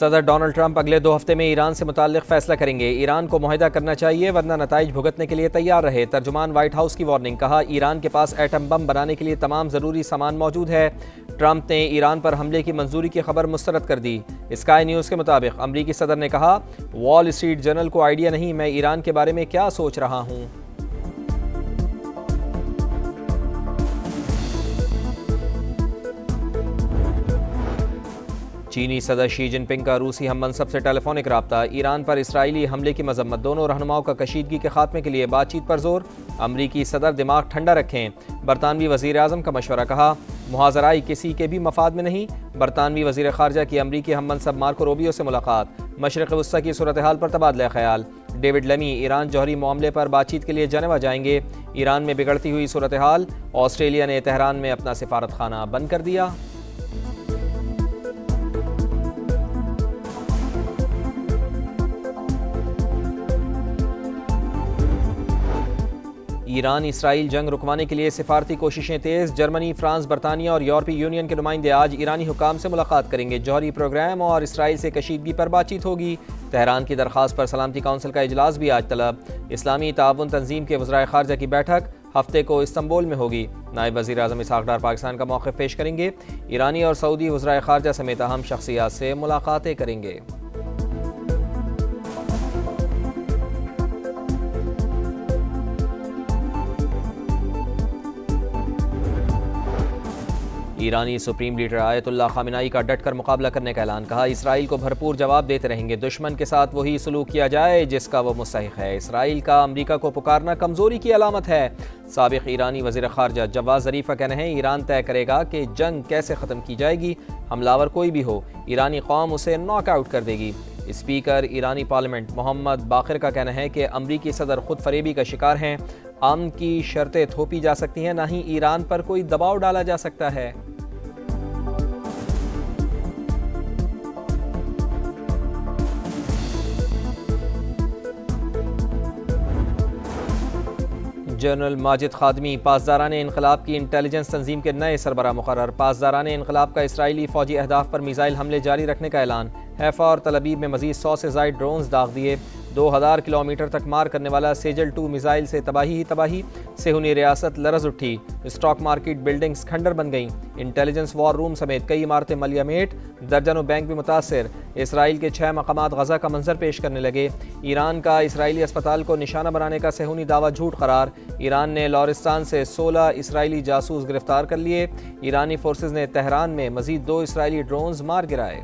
सदर Donald Trump अगले 2 हफ्ते में ईरान से मुताल्लिक़ फैसला करेंगे। ईरान को मुआहदा करना चाहिए वरना नताइज भुगतने के लिए तैयार रहे। तर्जुमान व्हाइट हाउस की वार्निंग, कहा ईरान के पास एटम बम बनाने के लिए तमाम ज़रूरी सामान मौजूद है। ट्रंप ने ईरान पर हमले की मंजूरी की खबर मुस्तरद कर दी। स्काई न्यूज़ के मुताबिक अमरीकी सदर ने कहा, वॉल स्ट्रीट जर्नल को आइडिया नहीं, मैं ईरान के बारे में क्या सोच रहा हूँ। चीनी सदर शी जिनपिंग का रूसी हम मनसब से टेलीफोनिक रब्ता, ईरान पर इसराइली हमले की मजम्मत, दोनों रहनुमाओं का कशीदगी के खात्मे के लिए बातचीत पर जोर। अमरीकी सदर दिमाग ठंडा रखें, बरतानवी वज़ीर आज़म का मशवरा, कहा मुहाजराई किसी के भी मफाद में नहीं। बरतानवी वज़ीर ख़ारजा की अमरीकी हम मनसब मार्को रूबियो से मुलाकात, मशरिक़ वस्ता की सूरत हाल पर तबादला ख्याल। डेविड लमी ईरान जौहरी मामले पर बातचीत के लिए जेनेवा जाएंगे। ईरान में बिगड़ती हुई सूरत हाल, ऑस्ट्रेलिया ने तेहरान में अपना सिफारत खाना बंद कर दिया। ईरान इसराइल जंग रुकवाने के लिए सिफारती कोशिशें तेज़। जर्मनी, फ्रांस, बरतानिया और यूरोपीय यूनियन के नुमाइंदे आज ईरानी हुकाम से मुलाकात करेंगे। जौहरी प्रोग्राम और इसराइल से कशीदगी पर बातचीत होगी। तेहरान की दरख्वास्त पर सलामती काउंसिल का इजलास भी आज तलब। इस्लामी ताउन तंजीम के वज़राए ख़ारजा की बैठक हफ्ते को इस्तंबुल में होगी। नायब वज़ीर आज़म इसहाक़ डार पाकिस्तान का मौक़िफ़ पेश करेंगे। ईरानी और सऊदी वज़राए ख़ारजा समेत अहम शख्सियात से मुलाकातें करेंगे। ईरानी सुप्रीम लीडर आयतुल्लाह खामिनाई का डट कर मुकाबला करने का ऐलान, कहा इसराइल को भरपूर जवाब देते रहेंगे। दुश्मन के साथ वही सलूक किया जाए जिसका वो मुस्तहिक़ है। इसराइल का अमरीका को पुकारना कमज़ोरी की अलामत है। साबिक़ ईरानी वज़ीर ख़ारजा जवाद ज़रीफ़ का कहना है, ईरान तय करेगा कि जंग कैसे ख़त्म की जाएगी। हमलावर कोई भी हो, ईरानी कौम उसे नॉकआउट कर देगी। स्पीकर ईरानी पार्लियामेंट मोहम्मद बाक़िर का कहना है कि अमरीकी सदर खुद फरेबी का शिकार हैं। अमन की शर्तें थोपी जा सकती हैं, ना ही ईरान पर कोई दबाव डाला जा सकता है। जनरल माजिद खादमी पासदारान इनकलाब की इंटेलिजेंस तंजीम के नए सरबराह मुकर्रर। पासदारान इनकलाब का इसराइली फौजी अहदाफ पर मिसाइल हमले जारी रखने का ऐलान। हैफा और तलबीब में मजीद 100 से ज़ायद ड्रोन्स दाग दिए। 2000 किलोमीटर तक मार करने वाला सेजल 2 मिसाइल से तबाही ही तबाही। सेहूनी रियासत लरज उठी, स्टॉक मार्केट बिल्डिंग्स खंडर बन गईं। इंटेलिजेंस वॉर रूम समेत कई इमारतें मलियामेट, दर्जनों बैंक भी मुतासर। इसराइल के 6 मकामात गजा का मंजर पेश करने लगे। ईरान का इसराइली अस्पताल को निशाना बनाने का सेहूनी दावा झूठ करार। ईरान ने लॉरिस्तान से 16 इसराइली जासूस गिरफ्तार कर लिए। ईरानी फोर्सेज ने तेहरान में मजीद 2 इसराइली ड्रोन्स मार गिराए।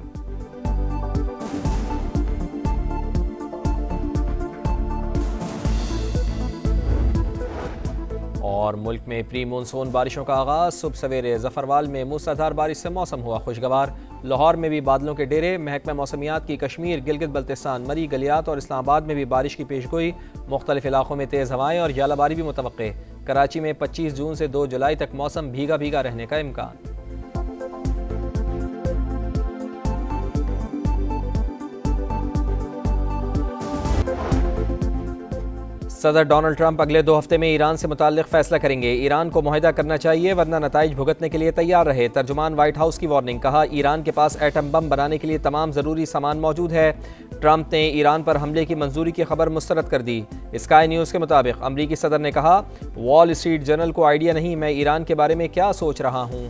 और मुल्क में प्री मानसून बारिशों का आगाज़। सुबह सवेरे जफरवाल में मूसलाधार बारिश से मौसम हुआ खुशगवार। लाहौर में भी बादलों के डेरे। महकमा मौसमियात की कश्मीर, गिलगित बल्तिस्तान, मरी, गलियात और इस्लामाबाद में भी बारिश की पेशगोई। मुख्तलिफ इलाकों में तेज़ हवाएं और यालाबारी भी मुतवक्के। कराची में 25 जून से 2 जुलाई तक मौसम भीगा भीगा रहने का इम्कान। सदर डोनाल्ड ट्रंप अगले 2 हफ्ते में ईरान से मुताल्लिक़ फैसला करेंगे। ईरान को मुआहदा करना चाहिए वरना नताइज भुगतने के लिए तैयार रहे। तर्जुमान व्हाइट हाउस की वार्निंग, कहा ईरान के पास एटम बम बनाने के लिए तमाम ज़रूरी सामान मौजूद है। ट्रंप ने ईरान पर हमले की मंजूरी की खबर मुस्तरद कर दी। स्काई न्यूज़ के मुताबिक अमरीकी सदर ने कहा, वॉल स्ट्रीट जर्नल को आइडिया नहीं, मैं ईरान के बारे में क्या सोच रहा हूँ।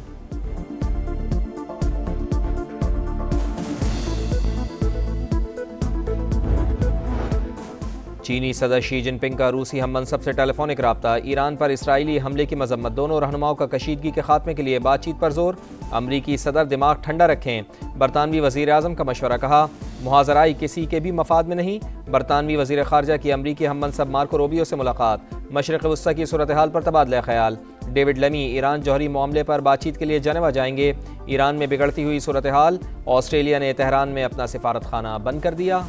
चीनी सदर शी जिनपिंग का रूसी हम मनसब से टेलीफोनिक रब्ता, ईरान पर इसराइली हमले की मजम्मत, दोनों रहनुमाओं का कशीदगी के खात्मे के लिए बातचीत पर जोर। अमरीकी सदर दिमाग ठंडा रखें, बरतानवी वज़ीर आज़म का मशवरा, कहा मुहाजराई किसी के भी मफाद में नहीं। बरतानवी वज़ीर ख़ारजा की अमरीकी हम मनसब मार्को रूबियो से मुलाकात, मशरिक़ वस्ता की सूरत हाल पर तबादला ख्याल। डेविड लमी ईरान जौहरी मामले पर बातचीत के लिए जेनेवा जाएंगे। ईरान में बिगड़ती हुई सूरत हाल, ऑस्ट्रेलिया ने तेहरान में अपना सिफारत खाना बंद कर दिया।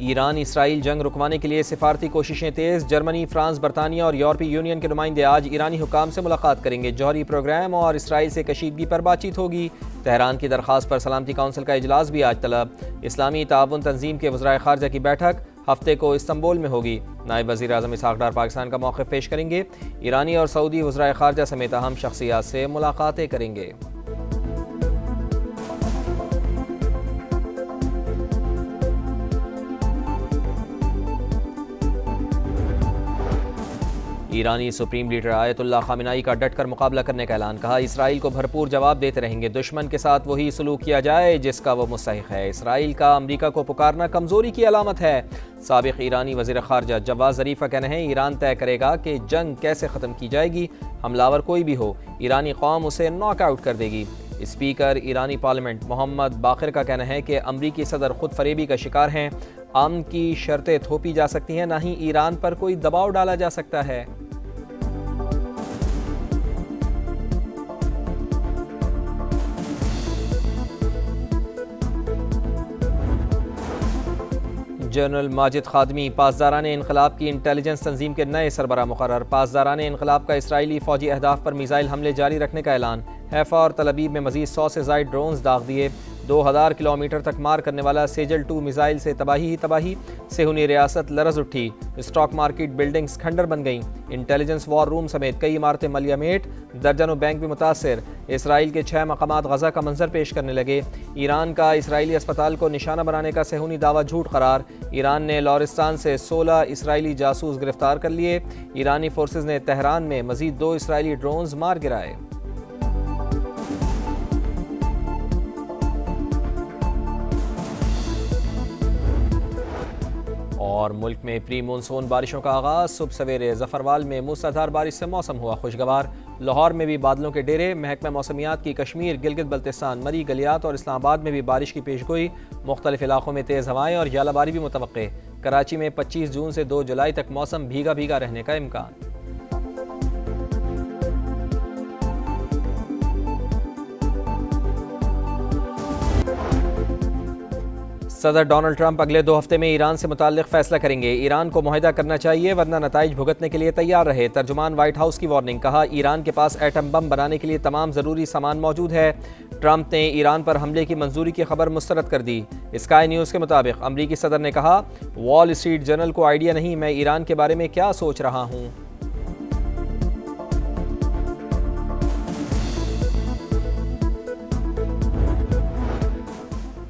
ईरान इसराइल जंग रुकवाने के लिए सिफारती कोशिशें तेज़। जर्मनी, फ्रांस, बरतानिया और यूरोपीय यूनियन के नुमाइंदे आज ईरानी हुकाम से मुलाकात करेंगे। जौहरी प्रोग्राम और इसराइल से कशीदगी पर बातचीत होगी। तेहरान की दरख्वास्त पर सलामती काउंसिल का इजलास भी आज तलब। इस्लामी ताउन तंजीम के वज़राए ख़ारजा की बैठक हफ्ते को इस्तंबुल में होगी। नायब वज़ीर आज़म इसहाक़ डार पाकिस्तान का मौक़िफ़ पेश करेंगे। ईरानी और सऊदी वज़राए ख़ारजा समेत अहम शख्सियात से मुलाकातें करेंगे। ईरानी सुप्रीम लीडर आयतुल्लाह खामिनाई का डटकर मुकाबला करने का ऐलान। कहा, इसराइल को भरपूर जवाब देते रहेंगे, दुश्मन के साथ वही सलूक किया जाए जिसका वो मुस्तहिक़ है। इसराइल का अमरीका को पुकारना कमज़ोरी की अलामत है। साबिक़ ईरानी वज़ीर ख़ारजा जवाद ज़रीफ़ का कहना है, ईरान तय करेगा कि जंग कैसे ख़त्म की जाएगी। हमलावर कोई भी हो, ईरानी कौम उसे नॉकआउट कर देगी। स्पीकर ईरानी पार्लियामेंट मोहम्मद बाक़िर का कहना है कि अमरीकी सदर खुद फरेबी का शिकार हैं। अमन की शर्तें थोपी जा सकती हैं, ना ही ईरान पर कोई दबाव डाला जा सकता है। जनरल माजिद खादमी पासदारान इनकलाब की इंटेलिजेंस तंजीम के नए सरबरा मुकर्रर। पासदारान इनकलाब का इसराइली फ़ौजी अहदाफ पर मिसाइल हमले जारी रखने का ऐलान। हैफा और तलबीब में मजीद 100 से ज़ायद ड्रोन्स दाग दिए। 2000 किलोमीटर तक मार करने वाला सेजल 2 मिसाइल से तबाही ही तबाही। सेहूनी रियासत लरज उठी, स्टॉक मार्केट बिल्डिंग्स खंडर बन गईं। इंटेलिजेंस वॉर रूम समेत कई इमारतें मलियामेट, दर्जनों बैंक भी मुतासर। इसराइल के 6 मकामात गजा का मंजर पेश करने लगे। ईरान का इसराइली अस्पताल को निशाना बनाने का सेहूनी दावा झूठ करार। ईरान ने लॉरिस्तान से 16 इसराइली जासूस गिरफ्तार कर लिए। ईरानी फोर्सेज ने तेहरान में मजीद 2 इसराइली ड्रोन्स मार गिराए। और मुल्क में प्री मानसून बारिशों का आगाज। सुबह सवेरे जफरवाल में मूसलाधार बारिश से मौसम हुआ खुशगवार। लाहौर में भी बादलों के डेरे। महकमा मौसमियात की कश्मीर, गिलगित बल्तिस्तान, मरी, गलियात और इस्लामाबाद में भी बारिश की पेशगोई। मुख्तलिफ इलाकों में तेज़ हवाएं और यालाबारी भी मुतवक्के। कराची में 25 जून से 2 जुलाई तक मौसम भीगा भीगा रहने का इम्कान। सदर डोनाल्ड ट्रंप अगले 2 हफ्ते में ईरान से मुताल्लिक़ फैसला करेंगे। ईरान को मुआहदा करना चाहिए वरना नताइज भुगतने के लिए तैयार रहे। तर्जुमान व्हाइट हाउस की वार्निंग। कहा, ईरान के पास एटम बम बनाने के लिए तमाम ज़रूरी सामान मौजूद है। ट्रंप ने ईरान पर हमले की मंजूरी की खबर मुस्तरद कर दी। स्काई न्यूज़ के मुताबिक अमरीकी सदर ने कहा, वॉल स्ट्रीट जर्नल को आइडिया नहीं, मैं ईरान के बारे में क्या सोच रहा हूँ।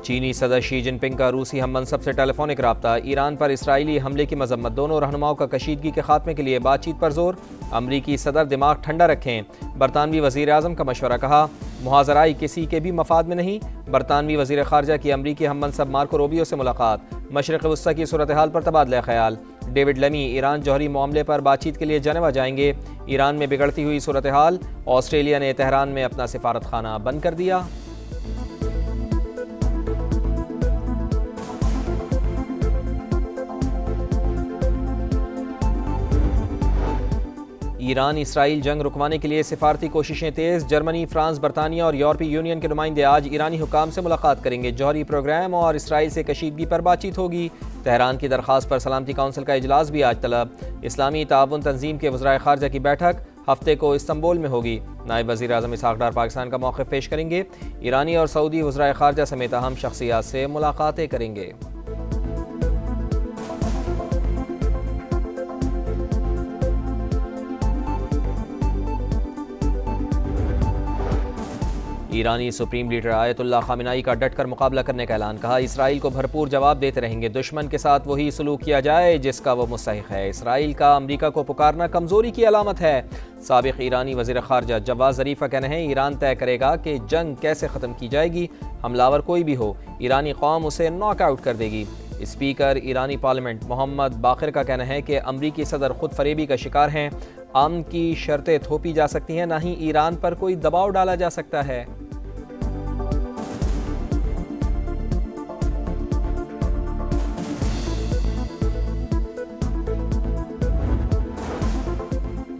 चीनी सदर शी जिनपिंग का रूसी हम मनसब से टेलीफोनिक रब्ता। ईरान पर इसराइली हमले की मजम्मत। दोनों रहनुमाओं का कशीदगी के खात्मे के लिए बातचीत पर जोर। अमरीकी सदर दिमाग ठंडा रखें। बरतानवी वज़ीर आज़म का मशवरा। कहा, मुहाजराई किसी के भी मफाद में नहीं। बरतानवी वज़ीर ख़ारजा की अमरीकी हम मनसब मार्को रूबियो से मुलाकात। मशरिक़ वस्ता की सूरत हाल पर तबादला ख्याल। डेविड लमी ईरान जौहरी मामले पर बातचीत के लिए जेनेवा जाएंगे। ईरान में बिगड़ती हुई सूरत हाल। ऑस्ट्रेलिया ने तेहरान में अपना सिफारत खाना बंद कर दिया। ईरान इसराइल जंग रुकवाने के लिए सिफारती कोशिशें तेज़। जर्मनी, फ्रांस, बरतानिया और यूरोपीय यूनियन के नुमाइंदे आज ईरानी हुकाम से मुलाकात करेंगे। जौहरी प्रोग्राम और इसराइल से कशीदगी पर बातचीत होगी। तेहरान की दरख्वास्त पर सलामती काउंसिल का इजलास भी आज तलब। इस्लामी ताउन तंजीम के वज़राए ख़ारजा की बैठक हफ्ते को इस्तंबुल में होगी। नायब वज़ीर आज़म इसहाक़ डार पाकिस्तान का मौक़िफ़ पेश करेंगे। ईरानी और सऊदी वज़राए ख़ारजा समेत अहम शख्सियात से मुलाकातें करेंगे। ईरानी सुप्रीम लीडर आयतुल्लाह खामिनाई का डटकर मुकाबला करने का ऐलान। कहा, इसराइल को भरपूर जवाब देते रहेंगे, दुश्मन के साथ वही सलूक किया जाए जिसका वो मुस्तहिक़ है। इसराइल का अमरीका को पुकारना कमज़ोरी की अलामत है। साबिक़ ईरानी वज़ीर ख़ारजा जवाद ज़रीफ़ का कहना है, ईरान तय करेगा कि जंग कैसे ख़त्म की जाएगी। हमलावर कोई भी हो, ईरानी कौम उसे नॉकआउट कर देगी। स्पीकर ईरानी पार्लियामेंट मोहम्मद बाक़िर का कहना है कि अमरीकी सदर खुद फरेबी का शिकार हैं। अमन की शर्तें थोपी जा सकती हैं, ना ही ईरान पर कोई दबाव डाला जा सकता है।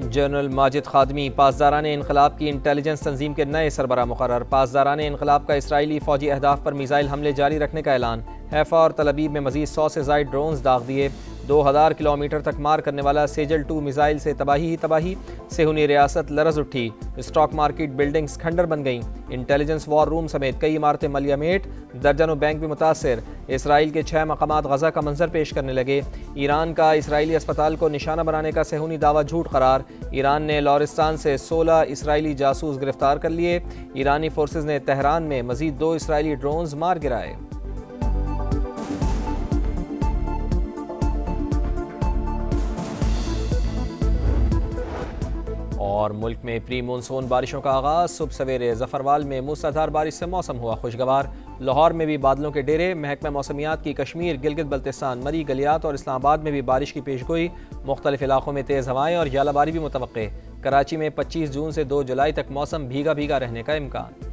जनरल माजिद खादमी पासदारान इनकलाब की इंटेलिजेंस तंजीम के नए सरबरा मुकर्रर। पासदारान इनकलाब का इसराइली फ़ौजी अहदाफ पर मिसाइल हमले जारी रखने का ऐलान। हैफा और तलबीब में मजीद 100 से ज़ायद ड्रोन्स दाग दिए। 2000 किलोमीटर तक मार करने वाला सेजल 2 मिसाइल से तबाही ही तबाही। सेहूनी रियासत लरज उठी, स्टॉक मार्केट बिल्डिंग्स खंडर बन गईं। इंटेलिजेंस वॉर रूम समेत कई इमारतें मलियामेट, दर्जनों बैंक भी मुतासर। इसराइल के 6 मकामात गजा का मंजर पेश करने लगे। ईरान का इसराइली अस्पताल को निशाना बनाने का सेहूनी दावा झूठ करार। ईरान ने लॉरिस्तान से 16 इसराइली जासूस गिरफ्तार कर लिए। ईरानी फोर्सेज ने तेहरान में मजीद 2 इसराइली ड्रोन्स मार गिराए। और मुल्क में प्री मानसून बारिशों का आगाज। सुबह सवेरे जफरवाल में मूसलाधार बारिश से मौसम हुआ खुशगवार। लाहौर में भी बादलों के डेरे। महकमा मौसमियात की कश्मीर, गिलगित बल्तिस्तान, मरी, गलियात और इस्लामाबाद में भी बारिश की पेशगोई। मुख्तलिफ इलाकों में तेज़ हवाएं और जालाबारी भी मुतवक्के। कराची में 25 जून से 2 जुलाई तक मौसम भीगा भीगा रहने का इम्कान।